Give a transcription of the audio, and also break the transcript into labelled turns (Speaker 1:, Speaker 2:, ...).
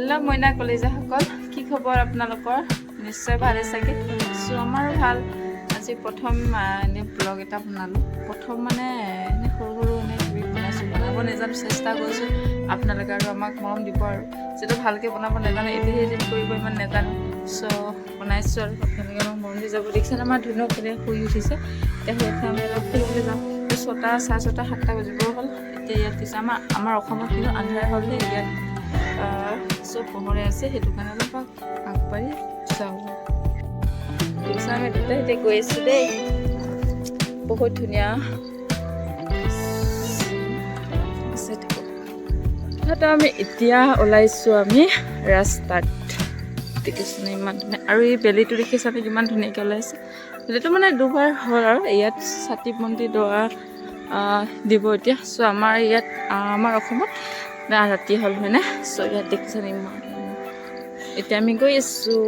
Speaker 1: Hello' মইনা কলিজাসকল, কি খবৰ আপোনালোকৰ? নিশ্চয় ভালে চাগে। চ' আমাৰো ভাল। আজি প্ৰথম এনেই ব্লগ এটা বনালোঁ। প্ৰথম মানে এনেই সৰু সৰু এনেই কিবি বনাব নাজানো, চেষ্টা কৰিছোঁ। আপোনালোকে আৰু আমাক মৰম দিব আৰু যিটো ভালকৈ বনাব নাজানো, এডিট কৰিব ইমান নাজানো। চ' বনাইছোঁ আৰু আপোনালোকে আমাক মৰম দি যাব। দেখিছেনে আমাৰ ধুনীয়া কোনে শুই উঠিছে। এতিয়া শুই উঠি আমি অলপ ফুৰিবলৈ যাওঁ। 6:30, 7:30 বাজিব হ'ল। এতিয়া ইয়াত দিছে আমাৰ অসমত কিন্তু আন্ধাৰ হ'ল দেই। ইয়াত চব পোহৰে আছে, সেইটো কাৰণে অলপ আগবাঢ়ি যাওঁ। দেখিছে আমি দুটাই এতিয়া গৈ আছোঁ দেই। বহুত ধুনীয়া আমি এতিয়া ওলাইছোঁ আমি ৰাস্তাত। দেখিছেনে ইমান ধুনীয়া, আৰু এই বেলিটো দেখিছেনে কিমান ধুনীয়াকৈ ওলাইছে। বেলিটো মানে দুবাৰ হ'ল আৰু ইয়াত চাকি বন্তি দৰা দিব এতিয়া। চ' আমাৰ ইয়াত আমাৰ অসমত ৰাতি হ'ল হয়নে। চ' ইয়াত দেখিছেনে ইমান, এতিয়া আমি গৈ আছোঁ।